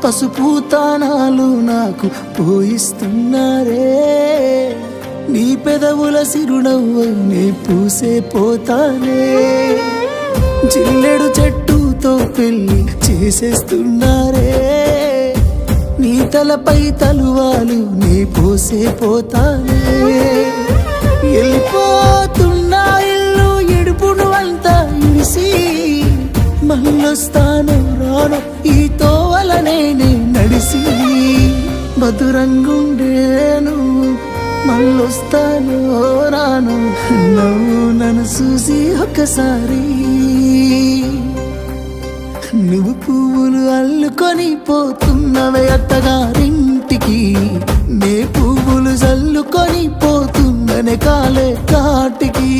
పసుపు తానాలు నాకు పోయిస్తున్నారే నీ పెదవుల సిరునవ్వు నీ పూసే పోతానే జిల్లెడు చెట్టుతో పెళ్లి చేసేస్తున్నారే నీ తలపై తలువాలు నీ పోసే పోతానే వెళ్ళిపోతున్నా ఇల్లు ఎడుపును అంతా ఇడిసి మళ్ళొస్తాను రాను ఈ తోవలనే నడిసి మధురంగుండేను మళ్ళొస్తాను రాను నువ్వు నన్ను చూసి ఒక్కసారి నువ్వు పువ్వులు అల్లుకొని పోతున్నవే అత్తగారింటికి నే పువ్వులు జల్లుకొని పోతున్ననే కాలే కాటికి